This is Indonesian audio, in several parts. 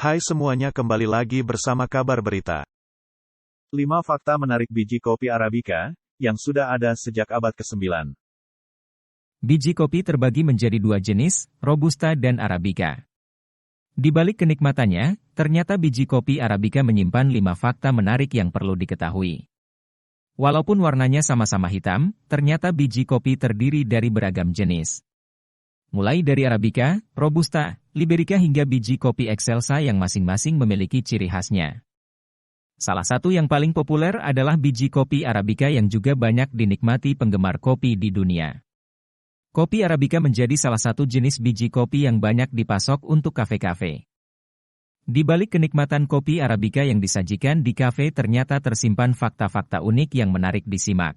Hai semuanya, kembali lagi bersama Kabar Berita. 5 fakta menarik biji kopi Arabica, yang sudah ada sejak abad ke-9. Biji kopi terbagi menjadi dua jenis, Robusta dan Arabica. Di balik kenikmatannya, ternyata biji kopi Arabica menyimpan 5 fakta menarik yang perlu diketahui. Walaupun warnanya sama-sama hitam, ternyata biji kopi terdiri dari beragam jenis. Mulai dari Arabica, Robusta, Liberica hingga biji kopi Excelsa yang masing-masing memiliki ciri khasnya. Salah satu yang paling populer adalah biji kopi Arabica yang juga banyak dinikmati penggemar kopi di dunia. Kopi Arabica menjadi salah satu jenis biji kopi yang banyak dipasok untuk kafe-kafe. Di balik kenikmatan kopi Arabica yang disajikan di kafe ternyata tersimpan fakta-fakta unik yang menarik disimak.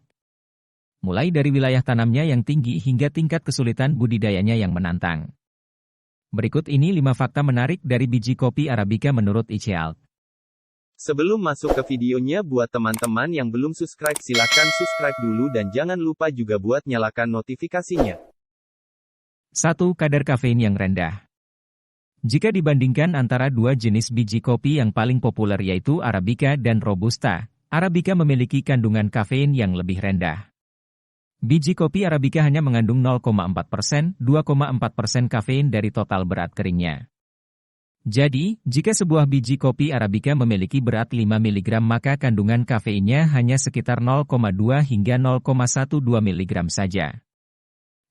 Mulai dari wilayah tanamnya yang tinggi hingga tingkat kesulitan budidayanya yang menantang. Berikut ini 5 fakta menarik dari biji kopi Arabica menurut ICEALT. Sebelum masuk ke videonya, buat teman-teman yang belum subscribe silakan subscribe dulu dan jangan lupa juga buat nyalakan notifikasinya. 1. Kadar kafein yang rendah. Jika dibandingkan antara dua jenis biji kopi yang paling populer yaitu Arabica dan Robusta, Arabica memiliki kandungan kafein yang lebih rendah. Biji kopi Arabica hanya mengandung 0,4%, 2,4% kafein dari total berat keringnya. Jadi, jika sebuah biji kopi Arabica memiliki berat 5 mg maka kandungan kafeinnya hanya sekitar 0,2 hingga 0,12 mg saja.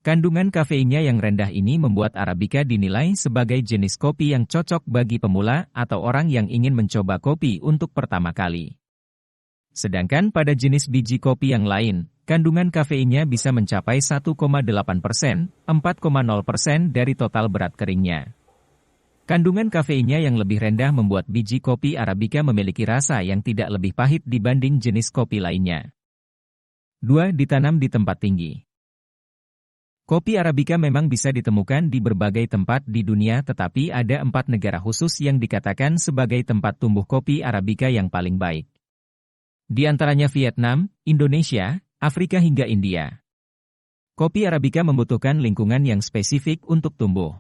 Kandungan kafeinnya yang rendah ini membuat Arabica dinilai sebagai jenis kopi yang cocok bagi pemula atau orang yang ingin mencoba kopi untuk pertama kali. Sedangkan pada jenis biji kopi yang lain, kandungan kafeinnya bisa mencapai 1,8%, 4,0% dari total berat keringnya. Kandungan kafeinnya yang lebih rendah membuat biji kopi Arabica memiliki rasa yang tidak lebih pahit dibanding jenis kopi lainnya. 2. Ditanam di tempat tinggi. Kopi Arabica memang bisa ditemukan di berbagai tempat di dunia tetapi ada 4 negara khusus yang dikatakan sebagai tempat tumbuh kopi Arabica yang paling baik. Di antaranya Vietnam, Indonesia, Afrika hingga India. Kopi Arabica membutuhkan lingkungan yang spesifik untuk tumbuh.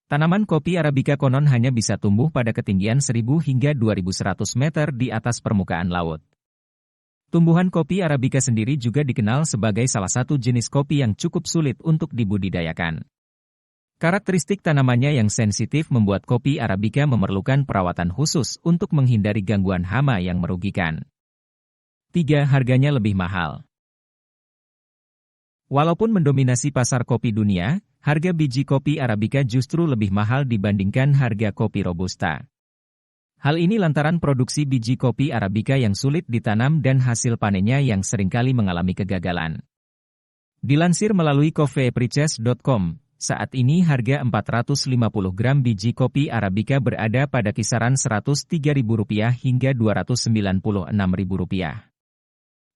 Tanaman kopi Arabica konon hanya bisa tumbuh pada ketinggian 1000 hingga 2100 meter di atas permukaan laut. Tumbuhan kopi Arabica sendiri juga dikenal sebagai salah satu jenis kopi yang cukup sulit untuk dibudidayakan. Karakteristik tanamannya yang sensitif membuat kopi Arabica memerlukan perawatan khusus untuk menghindari gangguan hama yang merugikan. 3. Harganya lebih mahal. Walaupun mendominasi pasar kopi dunia, harga biji kopi Arabica justru lebih mahal dibandingkan harga kopi Robusta. Hal ini lantaran produksi biji kopi Arabica yang sulit ditanam dan hasil panennya yang seringkali mengalami kegagalan. Dilansir melalui coffeeprices.com, saat ini harga 450 gram biji kopi Arabica berada pada kisaran Rp103.000 hingga Rp296.000.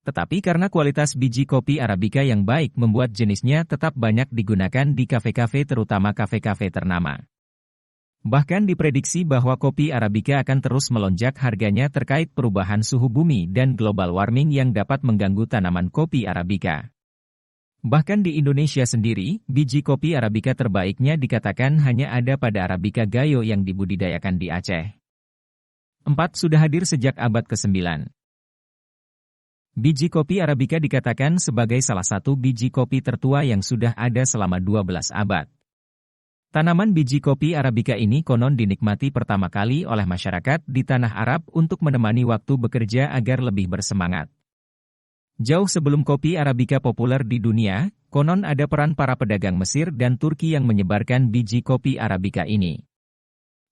Tetapi karena kualitas biji kopi Arabica yang baik membuat jenisnya tetap banyak digunakan di kafe-kafe terutama kafe-kafe ternama. Bahkan diprediksi bahwa kopi Arabica akan terus melonjak harganya terkait perubahan suhu bumi dan global warming yang dapat mengganggu tanaman kopi Arabica. Bahkan di Indonesia sendiri, biji kopi Arabica terbaiknya dikatakan hanya ada pada Arabica Gayo yang dibudidayakan di Aceh. 4. Sudah hadir sejak abad ke-9. Biji kopi Arabica dikatakan sebagai salah satu biji kopi tertua yang sudah ada selama 12 abad. Tanaman biji kopi Arabica ini konon dinikmati pertama kali oleh masyarakat di tanah Arab untuk menemani waktu bekerja agar lebih bersemangat. Jauh sebelum kopi Arabica populer di dunia, konon ada peran para pedagang Mesir dan Turki yang menyebarkan biji kopi Arabica ini.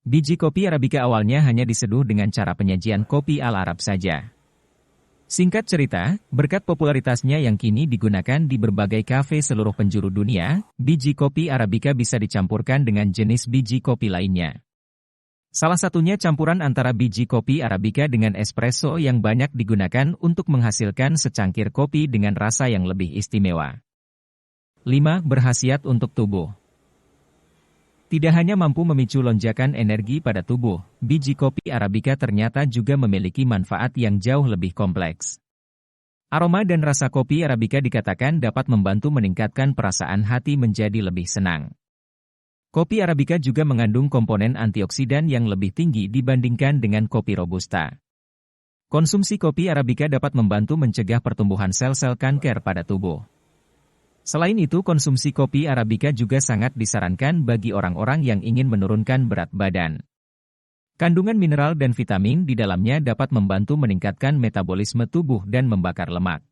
Biji kopi Arabica awalnya hanya diseduh dengan cara penyajian kopi ala Arab saja. Singkat cerita, berkat popularitasnya yang kini digunakan di berbagai kafe seluruh penjuru dunia, biji kopi Arabica bisa dicampurkan dengan jenis biji kopi lainnya. Salah satunya campuran antara biji kopi Arabica dengan espresso yang banyak digunakan untuk menghasilkan secangkir kopi dengan rasa yang lebih istimewa. 5. Berkhasiat untuk tubuh. Tidak hanya mampu memicu lonjakan energi pada tubuh, biji kopi Arabica ternyata juga memiliki manfaat yang jauh lebih kompleks. Aroma dan rasa kopi Arabica dikatakan dapat membantu meningkatkan perasaan hati menjadi lebih senang. Kopi Arabica juga mengandung komponen antioksidan yang lebih tinggi dibandingkan dengan kopi Robusta. Konsumsi kopi Arabica dapat membantu mencegah pertumbuhan sel-sel kanker pada tubuh. Selain itu, konsumsi kopi Arabica juga sangat disarankan bagi orang-orang yang ingin menurunkan berat badan. Kandungan mineral dan vitamin di dalamnya dapat membantu meningkatkan metabolisme tubuh dan membakar lemak.